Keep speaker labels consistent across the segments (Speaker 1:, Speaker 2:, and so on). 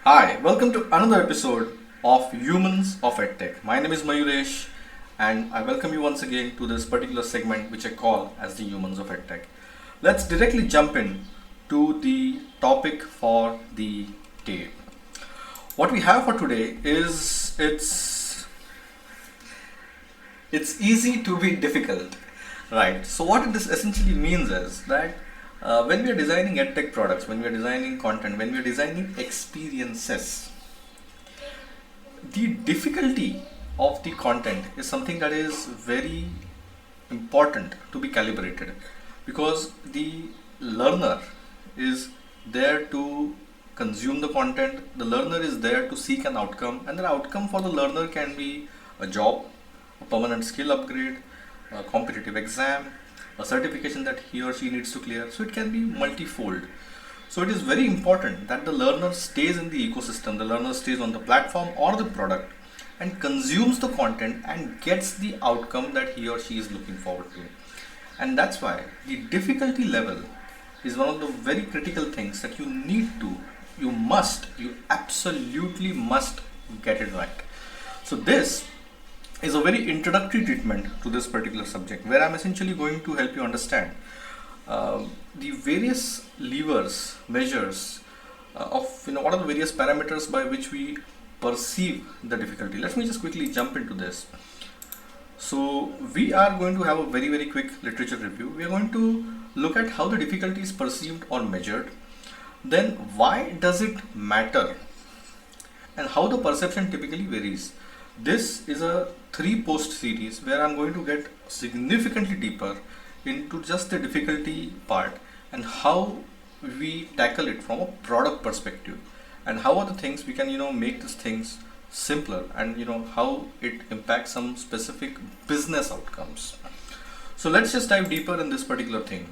Speaker 1: Hi, welcome to another episode of Humans of EdTech. My name is Mayuresh and I welcome you once again to this particular segment which I call as the Humans of EdTech. Let's directly jump in to the topic for the day. What we have for today is it's easy to be difficult, right? So what this essentially means is that when we are designing edtech products, when we are designing content, when we are designing experiences, the difficulty of the content is something that is very important to be calibrated, because the learner is there to consume the content, the learner is there to seek an outcome, and the outcome for the learner can be a job, a permanent skill upgrade, a competitive exam, a certification that he or she needs to clear. So it can be multifold. So it is very important that the learner stays in the ecosystem, the learner stays on the platform or the product and consumes the content and gets the outcome that he or she is looking forward to. And that's why the difficulty level is one of the very critical things that you absolutely must get it right. So this is a very introductory treatment to this particular subject, where I'm essentially going to help you understand the various levers, measures of what are the various parameters by which we perceive the difficulty. Let me just quickly jump into this. So we are going to have a very quick literature review. We are going to look at how the difficulty is perceived or measured, then why does it matter, and how the perception typically varies. This is a 3-post series where I'm going to get significantly deeper into just the difficulty part and how we tackle it from a product perspective, and how are the things we can make these things simpler, and how it impacts some specific business outcomes. So let's just dive deeper in this particular thing.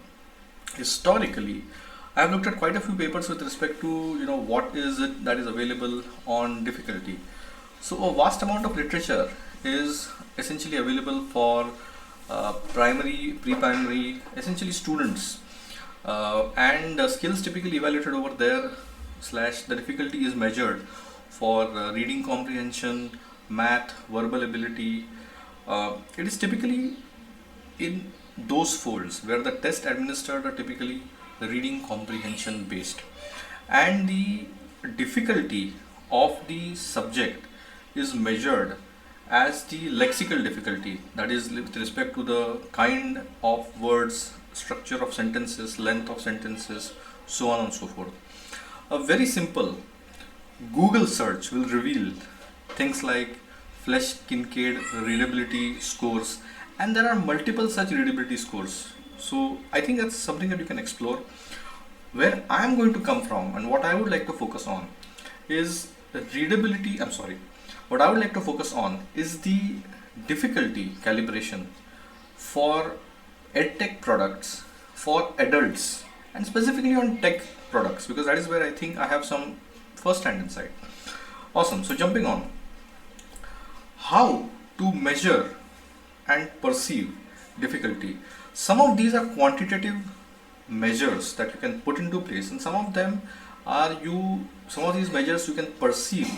Speaker 1: Historically, I've looked at quite a few papers with respect to what is it that is available on difficulty. So a vast amount of literature is essentially available for primary, pre-primary, essentially students, and skills typically evaluated over there slash the difficulty is measured for reading comprehension, math, verbal ability. It is typically in those folds where the tests administered are typically reading comprehension based, and the difficulty of the subject is measured as the lexical difficulty, that is with respect to the kind of words, structure of sentences, length of sentences, so on and so forth. A very simple Google search will reveal things like Flesch Kincaid readability scores, and there are multiple such readability scores. So I think that's something that you can explore. Where I am going to come from and what I would like to focus on is readability. What I would like to focus on is the difficulty calibration for edtech products for adults, and specifically on tech products, because that is where I think I have some first-hand insight. Awesome. So jumping on, how to measure and perceive difficulty. Some of these are quantitative measures that you can put into place, and some of these measures you can perceive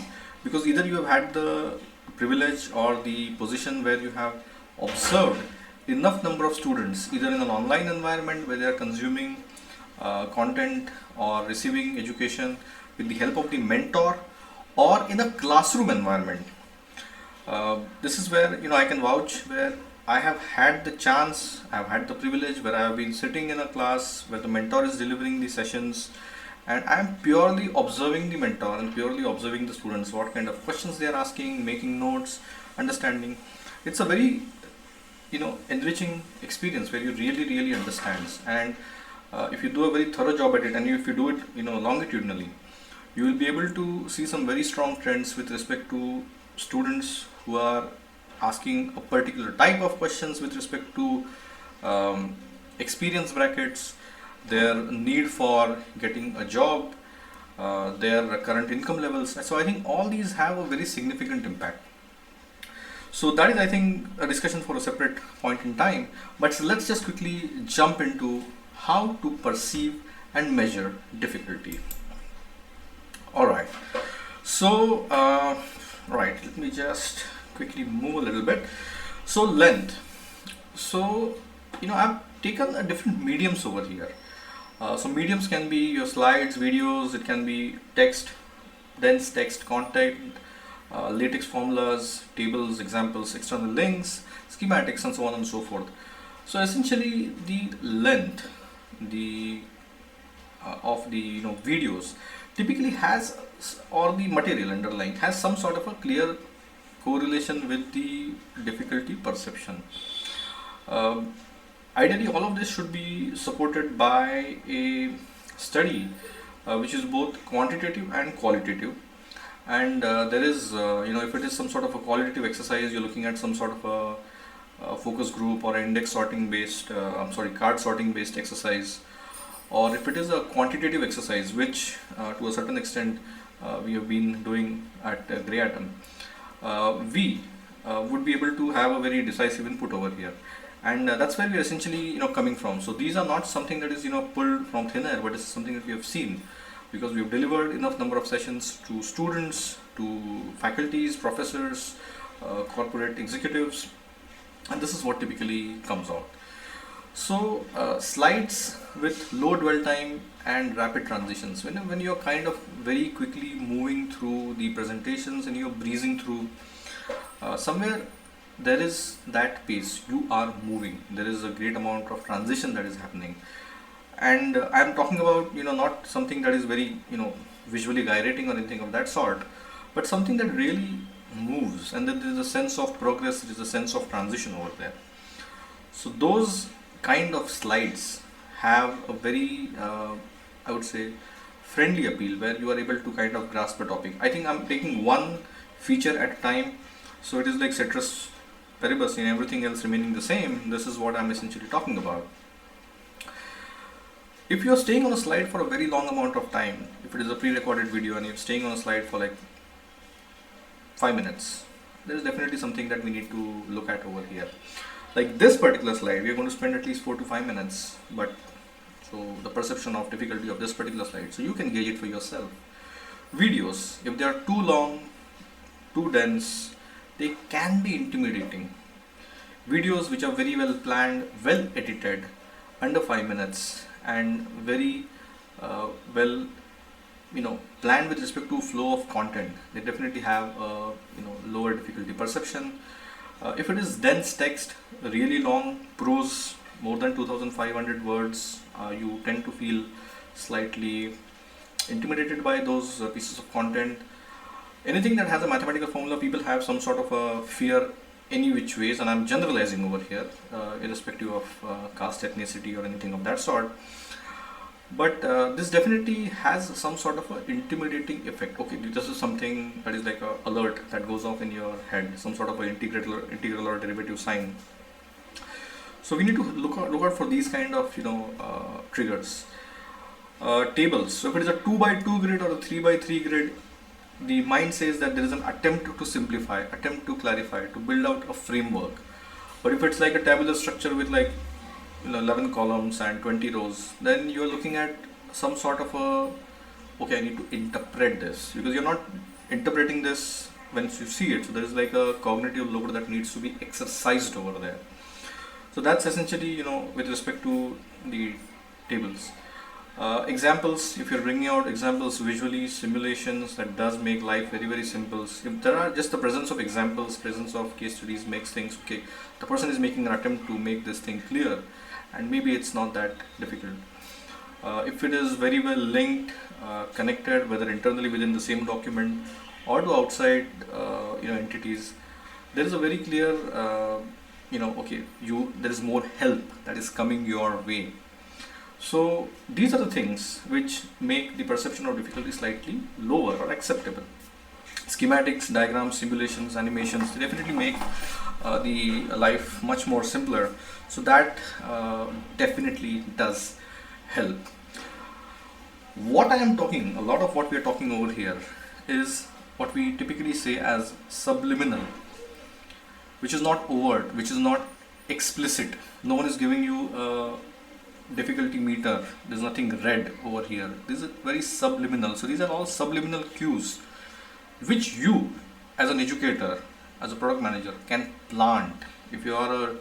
Speaker 1: because either you have had the privilege or the position where you have observed enough number of students either in an online environment where they are consuming content or receiving education with the help of the mentor, or in a classroom environment. This is where I can vouch, where I have had the chance, I have had the privilege where I have been sitting in a class where the mentor is delivering the sessions, and I am purely observing the mentor and purely observing the students, what kind of questions they are asking, making notes, understanding. It's a very enriching experience where you really understands, and if you do a very thorough job at it, and if you do it longitudinally, you will be able to see some very strong trends with respect to students who are asking a particular type of questions with respect to experience brackets, their need for getting a job, their current income levels. So I think all these have a very significant impact. So that is, I think, a discussion for a separate point in time. But let's just quickly jump into how to perceive and measure difficulty. All right. Right, let me just quickly move a little bit. So length. So, I've taken a different mediums over here. So mediums can be your slides, videos, it can be text, dense text content, latex formulas, tables, examples, external links, schematics, and so on and so forth. So essentially, the length, the of the videos typically has, or the material underlying has some sort of a clear correlation with the difficulty perception. Um Ideally, all of this should be supported by a study which is both quantitative and qualitative. And there is, if it is some sort of a qualitative exercise, you're looking at some sort of a focus group or index sorting based, card sorting based exercise, or if it is a quantitative exercise, which to a certain extent we have been doing at Grey Atom, we would be able to have a very decisive input over here. And that's where we are essentially coming from. So these are not something that is pulled from thin air, but it's something that we have seen because we have delivered enough number of sessions to students, to faculties, professors, corporate executives, and this is what typically comes out. So slides with low dwell time and rapid transitions. When you're kind of very quickly moving through the presentations and you're breezing through, somewhere there is that pace. You are moving. There is a great amount of transition that is happening, and I'm talking about not something that is very visually gyrating or anything of that sort, but something that really moves, and that there is a sense of progress. There is a sense of transition over there. So those kind of slides have a very, I would say, friendly appeal where you are able to kind of grasp a topic. I think I'm taking one feature at a time, so it is like ceteris paribus and everything else remaining the same. This is what I'm essentially talking about. If you're staying on a slide for a very long amount of time, if it is a pre-recorded video and you're staying on a slide for like 5 minutes, there is definitely something that we need to look at over here. Like this particular slide, we are going to spend at least 4 to 5 minutes, but so the perception of difficulty of this particular slide, so you can gauge it for yourself. Videos, if they are too long, too dense, they can be intimidating. Videos which are very well planned, well edited, under 5 minutes, and very well planned with respect to flow of content, they definitely have a lower difficulty perception. If it is dense text, really long prose, more than 2500 words, you tend to feel slightly intimidated by those pieces of content. Anything that has a mathematical formula, people have some sort of a fear any which ways, and I'm generalizing over here, irrespective of caste, ethnicity, or anything of that sort. But this definitely has some sort of a intimidating effect. Okay, this is something that is like a alert that goes off in your head, some sort of an integral or derivative sign. So we need to look out for these kind of triggers. Tables. So if it is a 2 by 2 grid or a 3 by 3 grid, the mind says that there is an attempt to simplify, attempt to clarify, to build out a framework. But if it's like a tabular structure with like 11 columns and 20 rows, then you are looking at some sort of a, okay, I need to interpret this, because you're not interpreting this once you see it. So there is like a cognitive load that needs to be exercised over there. So that's essentially with respect to the tables. Examples, if you're bringing out examples visually, simulations, that does make life very, very simple. If there are just the presence of examples, presence of case studies makes things, okay, the person is making an attempt to make this thing clear, and maybe it's not that difficult. If it is very well linked, connected, whether internally within the same document or to outside entities, there is a very clear okay, there is more help that is coming your way. So these are the things which make the perception of difficulty slightly lower or acceptable. Schematics, diagrams, simulations, animations, they definitely make the life much more simpler. So that definitely does help. What I am talking, a lot of what we are talking over here is what we typically say as subliminal, which is not overt, which is not explicit. No one is giving you a difficulty meter. There's nothing red over here. This is very subliminal. So these are all subliminal cues which you as an educator, as a product manager can plant. If you are a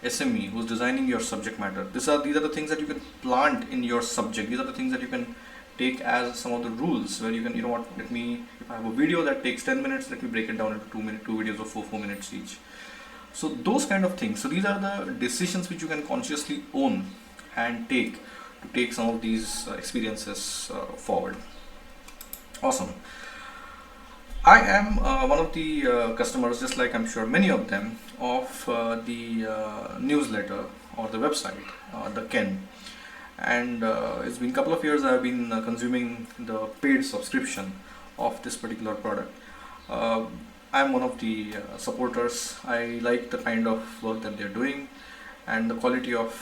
Speaker 1: SME who's designing your subject matter, these are the things that you can plant in your subject. These are the things that you can take as some of the rules where you can, you know what, let me, if I have a video that takes 10 minutes, let me break it down into two videos of 4 minutes each. So those kind of things. So these are the decisions which you can consciously own and take some of these experiences forward. Awesome. I am one of the customers, just like I'm sure many of them, of the newsletter or the website, the Ken. And it's been a couple of years I've been consuming the paid subscription of this particular product. I'm one of the supporters. I like the kind of work that they're doing and the quality of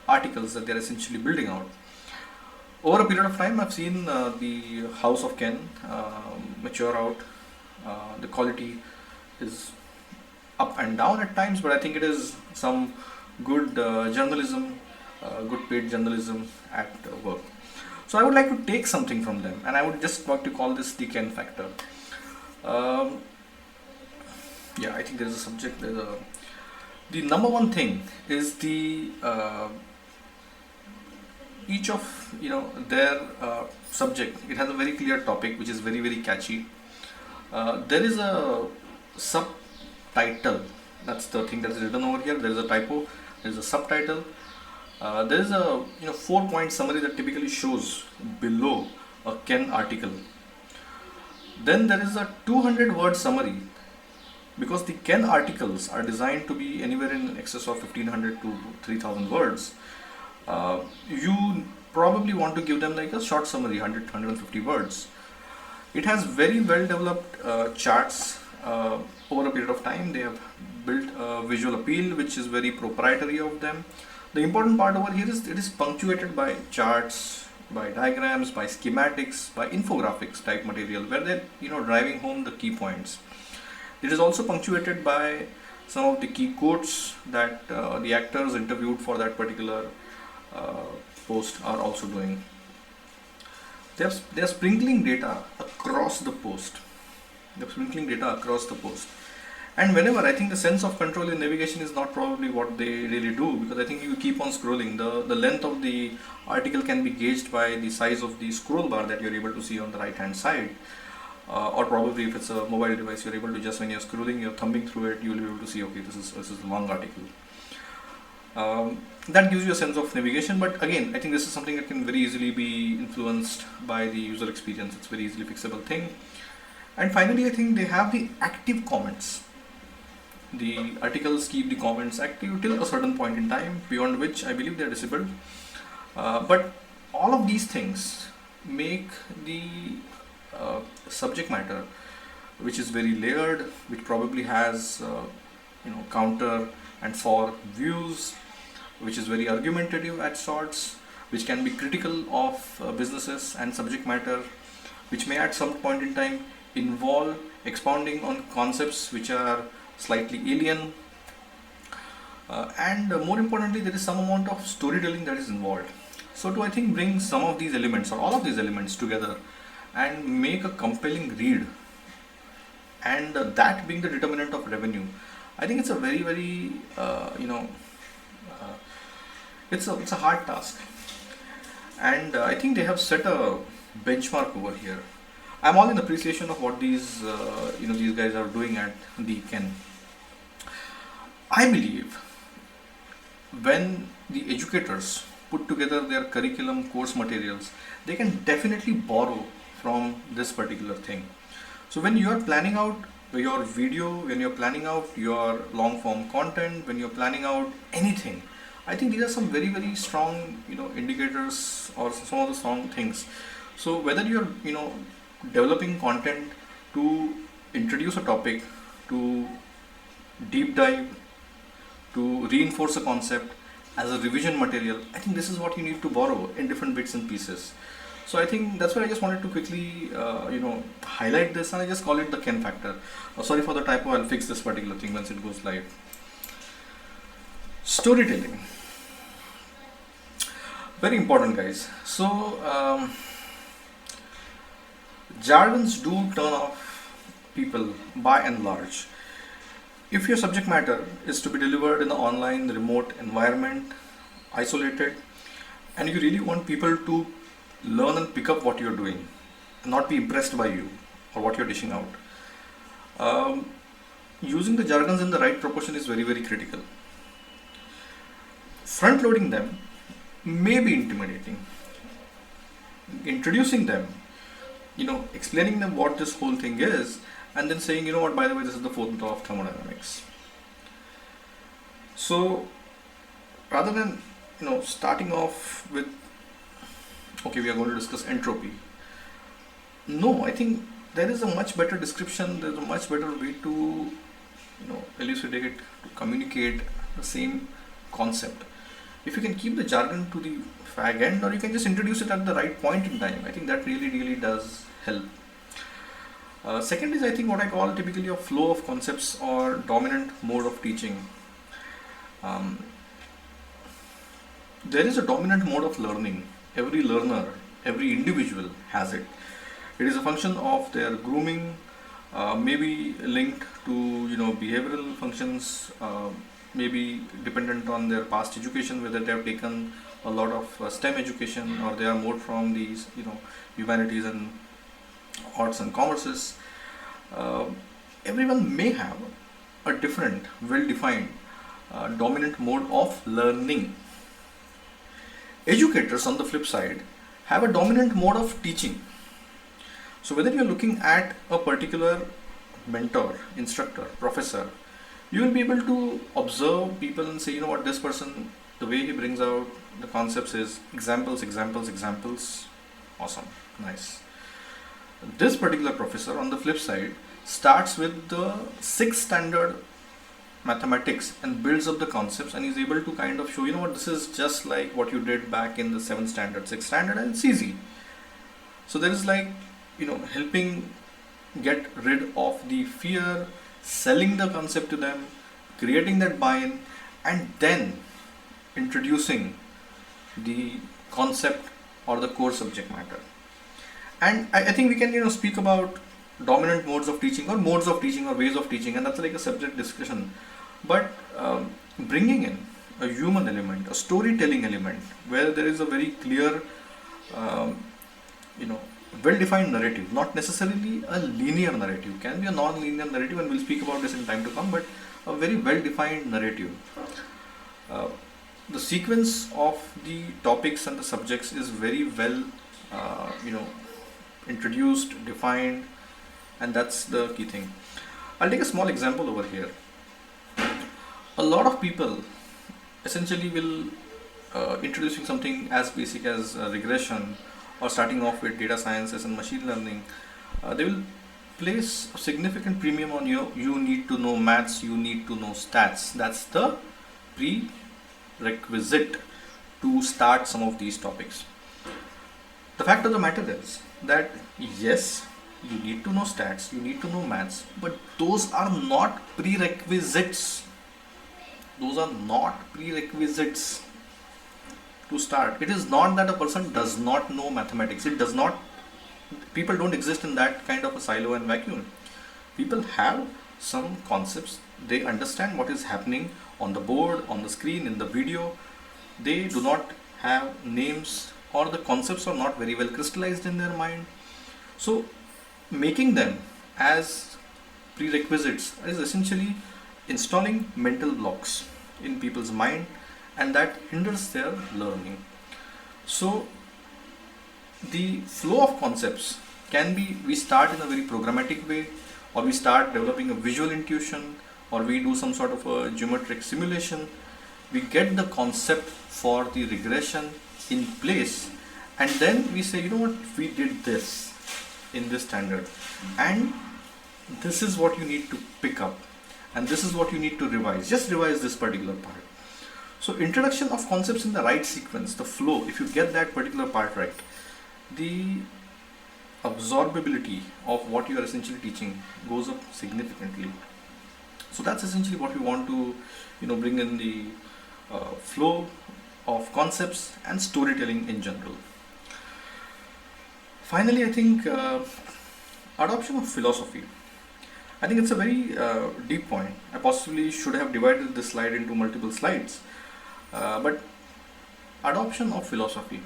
Speaker 1: articles that they're essentially building out. Over a period of time, I've seen the House of Ken mature out. The quality is up and down at times, but I think it is some good journalism, good paid journalism at work. So I would like to take something from them, and I would just like to call this the Ken factor. Yeah, I think there is a subject. The number one thing is the each of their subject. It has a very clear topic, which is very catchy. There is a subtitle. That's the thing that is written over here. There is a typo. There is a subtitle. There is a 4-point summary that typically shows below a Ken article. Then there is a 200-word summary, because the Ken articles are designed to be anywhere in excess of 1500 to 3000 words. You probably want to give them like a short summary, 150 words. It has very well developed charts. Over a period of time, they have built a visual appeal which is very proprietary of them. The important part over here is it is punctuated by charts, by diagrams, by schematics, by infographics type material where they're driving home the key points. It is also punctuated by some of the key quotes that the actors interviewed for that particular post are also doing. They are sprinkling data across the post. And whenever, I think the sense of control in navigation is not probably what they really do, because I think you keep on scrolling. The length of the article can be gauged by the size of the scroll bar that you're able to see on the right hand side. Or probably if it's a mobile device, you're able to just, when you're scrolling, you're thumbing through it, you'll be able to see, okay, this is a long article. That gives you a sense of navigation, but again, I think this is something that can very easily be influenced by the user experience. It's a very easily fixable thing. And finally, I think they have the active comments. The articles keep the comments active till a certain point in time, beyond which I believe they're disabled. But all of these things make the subject matter, which is very layered, which probably has counter and for views, which is very argumentative at sorts, which can be critical of businesses and subject matter, which may at some point in time involve expounding on concepts which are slightly alien, and more importantly, there is some amount of storytelling that is involved. So to, I think, bring some of these elements or all of these elements together and make a compelling read, and that being the determinant of revenue, I think it's a very it's a hard task, and I think they have set a benchmark over here. I'm all in appreciation of what these these guys are doing at the Ken. I believe when the educators put together their curriculum course materials, they can definitely borrow from this particular thing. So when you are planning out your video, when you're planning out your long form content, when you're planning out anything, I think these are some very strong indicators or some of the strong things. So whether you're developing content to introduce a topic, to deep dive, to reinforce a concept as a revision material, I think this is what you need to borrow in different bits and pieces. So I think that's why I just wanted to quickly highlight this, and I just call it the Ken factor. Sorry for the typo, I'll fix this particular thing once it goes live. Storytelling, very important, guys. So Jargons do turn off people by and large. If your subject matter is to be delivered in an online remote environment, isolated, and you really want people to learn and pick up what you're doing and not be impressed by you or what you're dishing out, um, using the jargons in the right proportion is very, very critical. Front loading them may be intimidating. Introducing them, explaining them what this whole thing is, and then saying, what, by the way, this is the fourth law of thermodynamics. So rather than, starting off with, okay, we are going to discuss entropy. No, I think there is a much better description, there's a much better way to, elucidate, to communicate the same concept. If you can keep the jargon to the fag end, or you can just introduce it at the right point in time, I think that really, really does help. Second is, I think, what I call typically a flow of concepts or dominant mode of teaching. There is a dominant mode of learning. Every learner, every individual has it. It is a function of their grooming, maybe linked to behavioral functions, maybe dependent on their past education, whether they have taken a lot of STEM education or they are more from these humanities and arts and commerces. Everyone may have a different, well-defined, dominant mode of learning. Educators, on the flip side, have a dominant mode of teaching. So whether you're looking at a particular mentor, instructor, professor, you will be able to observe people and say, what, this person, the way he brings out the concepts is examples, examples, examples. Awesome, nice. This particular professor, on the flip side, starts with the 6th standard mathematics and builds up the concepts, and is able to kind of show, what, this is just like what you did back in the 7th standard, 6th standard, and it's easy. So there is like, helping get rid of the fear, selling the concept to them, creating that buy-in, and then introducing the concept or the core subject matter. And I think we can speak about dominant modes of teaching or modes of teaching or ways of teaching, and that's like a separate discussion. But bringing in a human element, a storytelling element, where there is a very clear well-defined narrative, not necessarily a linear narrative, can be a non-linear narrative, and we'll speak about this in time to come, but a very well-defined narrative. The sequence of the topics and the subjects is very well introduced, defined, and that's the key thing. I'll take a small example over here. A lot of people essentially will introducing something as basic as regression, or starting off with data sciences and machine learning, they will place a significant premium on you need to know maths, you need to know stats. That's the prerequisite to start some of these topics. The fact of the matter is that yes, you need to know stats, you need to know maths, but those are not prerequisites. Those are not prerequisites to start. It is not that a person does not know mathematics. People don't exist in that kind of a silo and vacuum. People have some concepts. They understand what is happening on the board, on the screen, in the video. They do not have names, or the concepts are not very well crystallized in their mind. So making them as prerequisites is essentially installing mental blocks in people's mind, and that hinders their learning. So the flow of concepts can be, we start in a very programmatic way, or we start developing a visual intuition, or we do some sort of a geometric simulation. We get the concept for the regression in place, and then we say, what, we did this in this standard, and this is what you need to pick up, and this is what you need to revise. Just revise this particular part. So introduction of concepts in the right sequence, the flow, if you get that particular part right, the absorbability of what you are essentially teaching goes up significantly. So that's essentially what we want to bring in the flow of concepts and storytelling in general. Finally, I think Adoption of philosophy. I think it's a very deep point. I possibly should have divided this slide into multiple slides. But adoption of philosophy.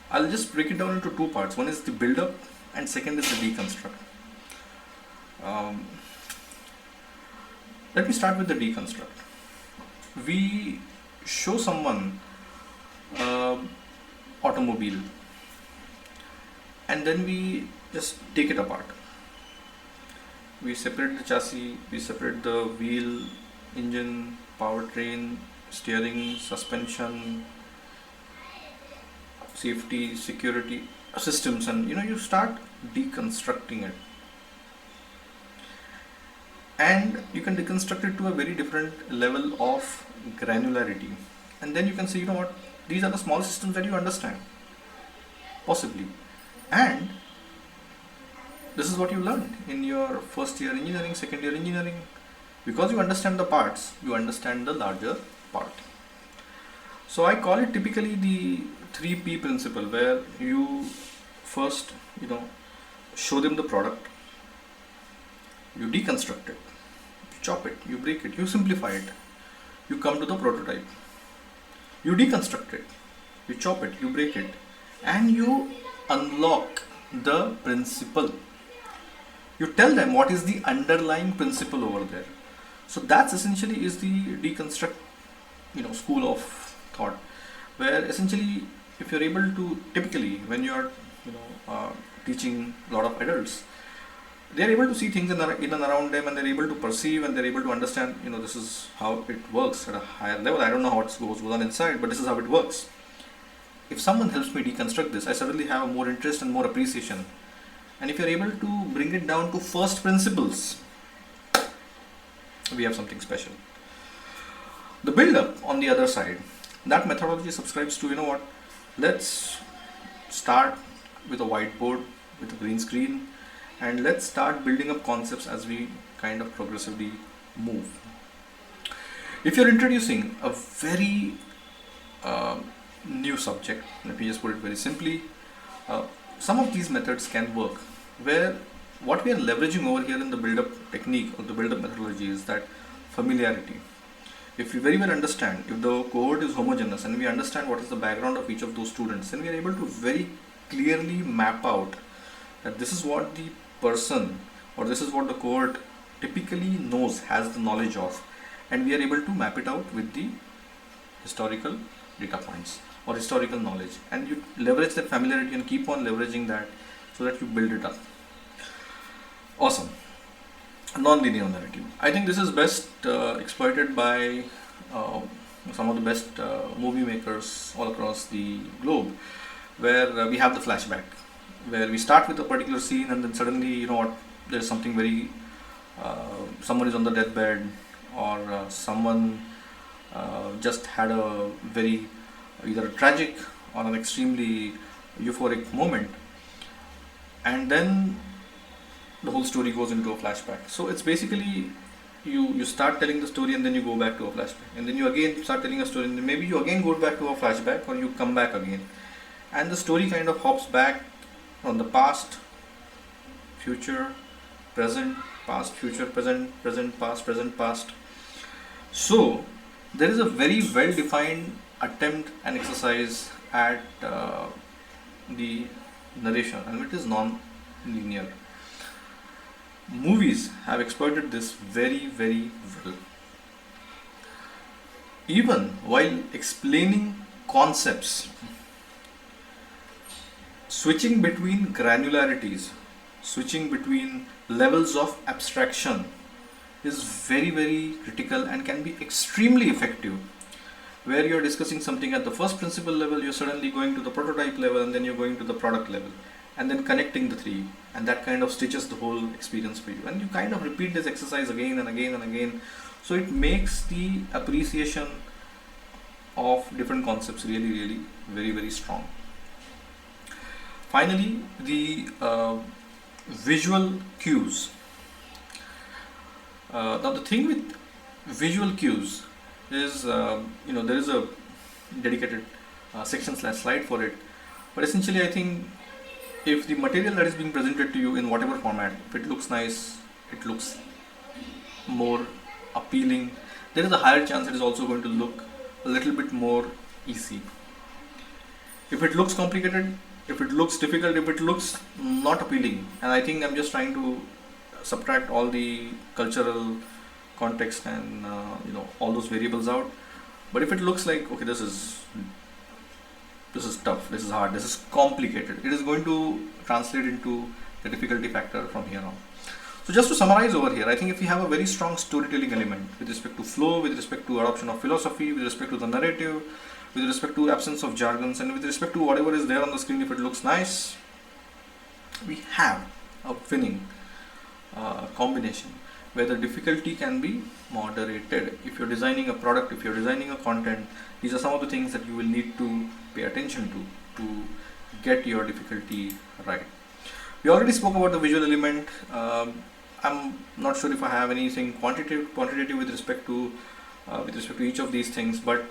Speaker 1: I'll just break it down into two parts. One is the build up, and second is the deconstruct. Um, Let me start with the deconstruct. We show someone automobile, and then we just take it apart. We separate the chassis, we separate the wheel, engine, powertrain, steering, suspension, safety, security systems, and you start deconstructing it. And you can deconstruct it to a very different level of granularity. And then you can say, what, these are the small systems that you understand, possibly. And this is what you learned in your first year engineering, second year engineering. Because you understand the parts, you understand the larger part. So I call it typically the 3P principle, where you first, show them the product, you deconstruct it, you chop it, you break it, you simplify it, you come to the prototype, you deconstruct it, you chop it, you break it, and you unlock the principle. You tell them what is the underlying principle over there. So that's essentially is the deconstruct, school of thought, where essentially if you're able to, typically when you're, teaching a lot of adults, they're able to see things in and around them, and they're able to perceive, and they're able to understand, this is how it works at a higher level. I don't know how it goes on inside, but this is how it works. If someone helps me deconstruct this, I suddenly have more interest and more appreciation. And if you're able to bring it down to first principles, we have something special. The build-up on the other side, that methodology subscribes to, let's start with a whiteboard, with a green screen, and let's start building up concepts as we kind of progressively move. If you're introducing a very new subject, let me just put it very simply, some of these methods can work, where what we are leveraging over here in the build-up technique or the build-up methodology is that familiarity. If we very well understand, if the cohort is homogeneous and we understand what is the background of each of those students, then we are able to very clearly map out that this is what the person or this is what the cohort typically knows, has the knowledge of, and we are able to map it out with the historical data points or historical knowledge, and you leverage that familiarity and keep on leveraging that so that you build it up. Awesome. Non-linear narrative. I think this is best exploited by some of the best movie makers all across the globe, where we have the flashback, where we start with a particular scene and then suddenly, there's something very, someone is on the deathbed, or someone just had a very either a tragic or an extremely euphoric moment, and then the whole story goes into a flashback. So it's basically you start telling the story and then you go back to a flashback, and then you again start telling a story and then maybe you again go back to a flashback, or you come back again, and the story kind of hops back from the past, future, present, past, future, present, present, past, present, past. So there is a very well defined attempt and exercise at the narration, and it is non-linear. Movies have exploited this very, very well. Even while explaining concepts, switching between granularities, switching between levels of abstraction is very, very critical and can be extremely effective. Where you're discussing something at the first principle level, you're suddenly going to the prototype level, and then you're going to the product level, and then connecting the three, and that kind of stitches the whole experience for you, and you kind of repeat this exercise again and again and again, so it makes the appreciation of different concepts really, really very, very strong. Finally, the visual cues. Now the thing with visual cues is, there is a dedicated section/slide for it, but essentially I think if the material that is being presented to you in whatever format, if it looks nice, it looks more appealing, there is a higher chance it is also going to look a little bit more easy. If it looks complicated, if it looks difficult, if it looks not appealing, and I think I'm just trying to subtract all the cultural context and all those variables out. But if it looks like, okay, this is tough, this is hard, this is complicated, it is going to translate into the difficulty factor from here on. So just to summarize over here, I think if you have a very strong storytelling element with respect to flow, with respect to adoption of philosophy, with respect to the narrative, with respect to absence of jargons, and with respect to whatever is there on the screen, if it looks nice, we have a winning combination where the difficulty can be moderated. If you're designing a product, if you're designing a content, these are some of the things that you will need to pay attention to get your difficulty right. We already spoke about the visual element. I'm not sure if I have anything quantitative with respect to each of these things, but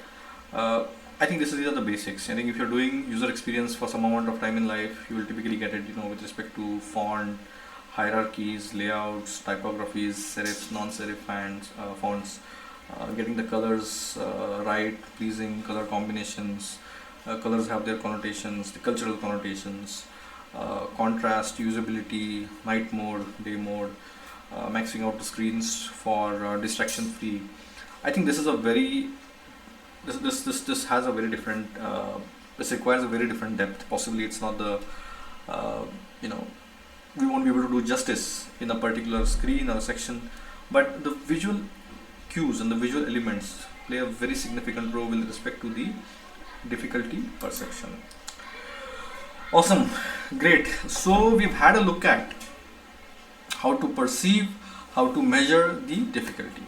Speaker 1: I think these are the basics. I think if you're doing user experience for some amount of time in life, you will typically get it, with respect to font, hierarchies, layouts, typographies, serifs, non-serif fonts, getting the colors right, pleasing color combinations. Colors have their connotations, the cultural connotations, contrast, usability, night mode, day mode, maxing out the screens for distraction free. I think this is a very this has a very different this requires a very different depth. Possibly it's not the we won't be able to do justice in a particular screen or section, but the visual cues and the visual elements play a very significant role with respect to the difficulty perception. Awesome, great. So we've had a look at how to perceive, how to measure the difficulty.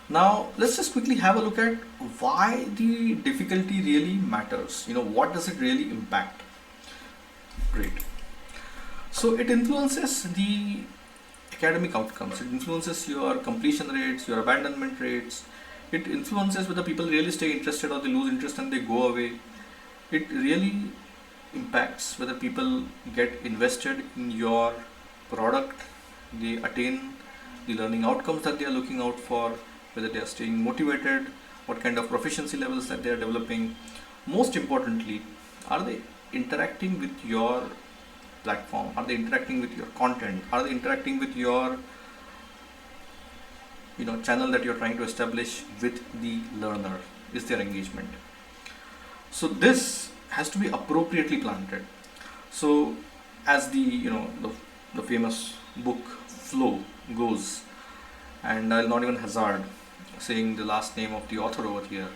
Speaker 1: Now let's just quickly have a look at why the difficulty really matters. What does it really impact? Great. So it influences the academic outcomes, it influences your completion rates, your abandonment rates, it influences whether people really stay interested or they lose interest and they go away. It really impacts whether people get invested in your product, they attain the learning outcomes that they are looking out for, whether they are staying motivated, what kind of proficiency levels that they are developing. Most importantly, are they interacting with your platform? Are they interacting with your content? Are they interacting with your channel that you're trying to establish with the learner? Is there engagement? So this has to be appropriately planted. So as the the famous book Flow goes, and I'll not even hazard saying the last name of the author over here,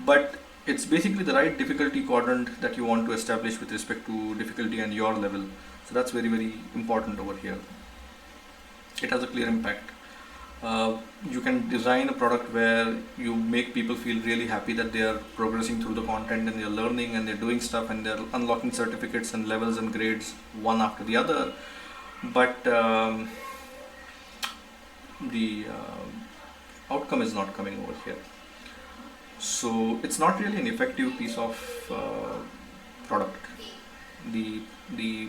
Speaker 1: but it's basically the right difficulty quadrant that you want to establish with respect to difficulty and your level. So that's very, very important over here. It has a clear impact. You can design a product where you make people feel really happy that they are progressing through the content and they're learning and they're doing stuff and they're unlocking certificates and levels and grades one after the other. But the outcome is not coming over here. So it's not really an effective piece of product. The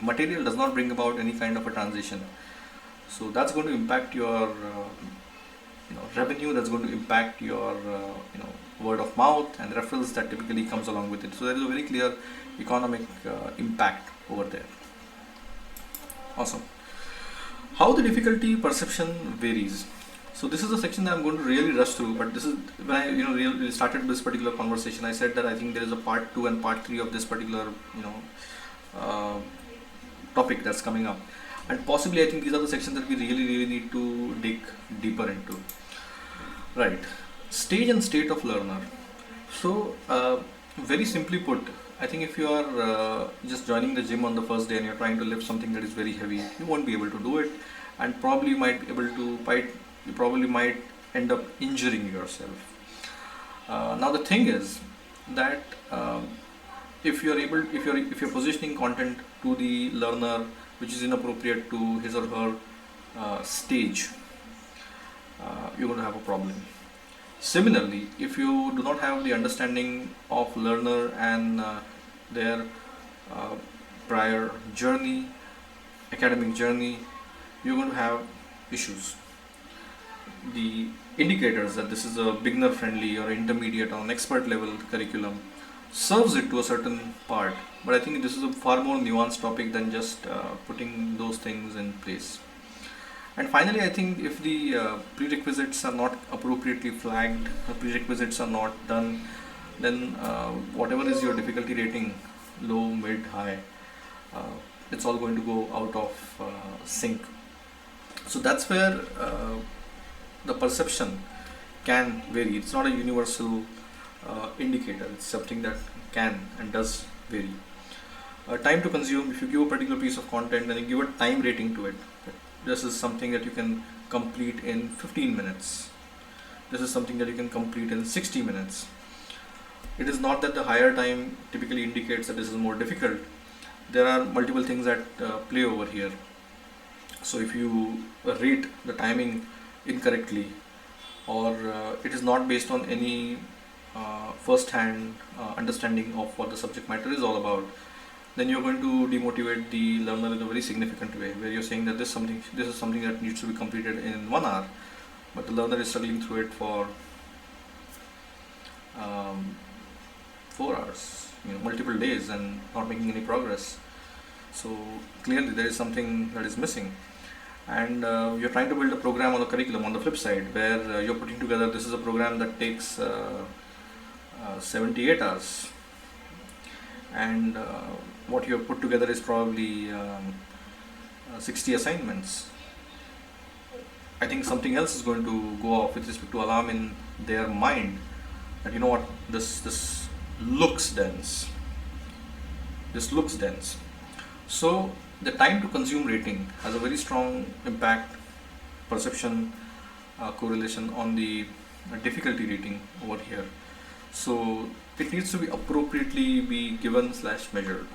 Speaker 1: material does not bring about any kind of a transition. So that's going to impact your revenue. That's going to impact your word of mouth and referrals that typically comes along with it. So there is a very clear economic impact over there. Awesome. How the difficulty perception varies. So this is a section that I'm going to really rush through, but this is when I really started this particular conversation. I said that I think there is a part 2 and part 3 of this particular topic that's coming up, and possibly I think these are the sections that we really need to dig deeper into. Right, stage and state of learner. So very simply put, I think if you are just joining the gym on the first day and you're trying to lift something that is very heavy, you won't be able to do it, and probably you probably might end up injuring yourself. Now the thing is that if you're positioning content to the learner which is inappropriate to his or her stage, you're going to have a problem. Similarly, if you do not have the understanding of learner and their prior journey, academic journey, you're going to have issues. The indicators that this is a beginner friendly or intermediate or an expert level curriculum serves it to a certain part, but I think this is a far more nuanced topic than just putting those things in place. And finally, I think if the prerequisites are not appropriately flagged, the prerequisites are not done, then whatever is your difficulty rating, low, mid, high, uh, it's all going to go out of sync. So that's where the perception can vary. It's not a universal indicator. It's something that can and does vary. Time to consume. If you give a particular piece of content and you give a time rating to it, this is something that you can complete in 15 minutes. This is something that you can complete in 60 minutes. It is not that the higher time typically indicates that this is more difficult. There are multiple things that play over here. So if you rate the timing incorrectly, or it is not based on any first-hand understanding of what the subject matter is all about, then you're going to demotivate the learner in a very significant way, where you're saying that this is something that needs to be completed in 1 hour, but the learner is struggling through it for 4 hours, multiple days, and not making any progress. So clearly there is something that is missing. And you're trying to build a program on the curriculum on the flip side, where you're putting together, this is a program that takes 78 hours, and what you have put together is probably 60 assignments. I think something else is going to go off with respect to alarm in their mind, that you know what, this looks dense. This looks dense. So the time to consume rating has a very strong impact, perception, correlation on the difficulty rating over here. So it needs to be appropriately be given / measured.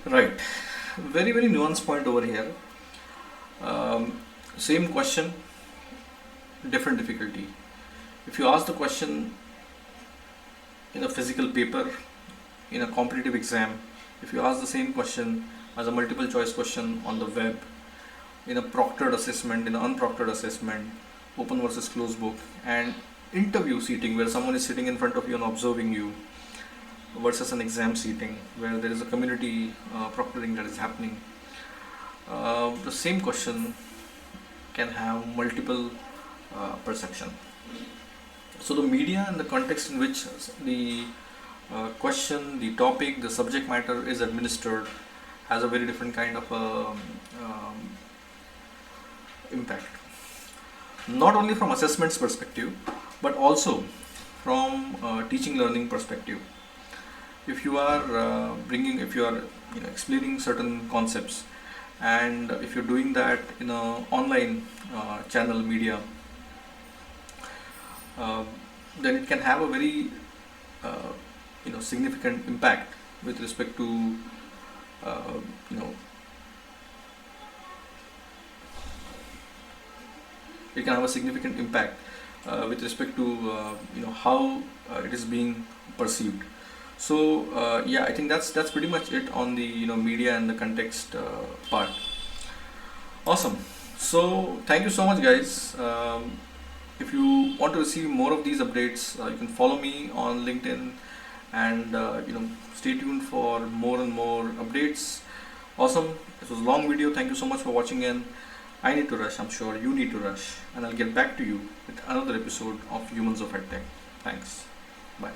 Speaker 1: Right. Very, very nuanced point over here. Same question, different difficulty. If you ask the question in a physical paper, in a competitive exam, if you ask the same question as a multiple choice question on the web, in a proctored assessment, in an unproctored assessment, open versus closed book, and interview seating where someone is sitting in front of you and observing you, versus an exam seating where there is a community proctoring that is happening, the same question can have multiple perception. So the media and the context in which the question, the topic, the subject matter is administered has a very different kind of impact. Not only from assessments perspective, but also from teaching learning perspective. If you are explaining certain concepts, and if you're doing that in a online channel media, then it can have a very significant impact with respect to it can have a significant impact with respect to how it is being perceived. So I think that's pretty much it on the media and the context part. Awesome. So thank you so much, guys. If you want to receive more of these updates, you can follow me on LinkedIn, and stay tuned for more and more updates. Awesome. This was a long video. Thank you so much for watching in. I need to rush. I'm sure you need to rush, and I'll get back to you with another episode of Humans of EdTech. Thanks. Bye.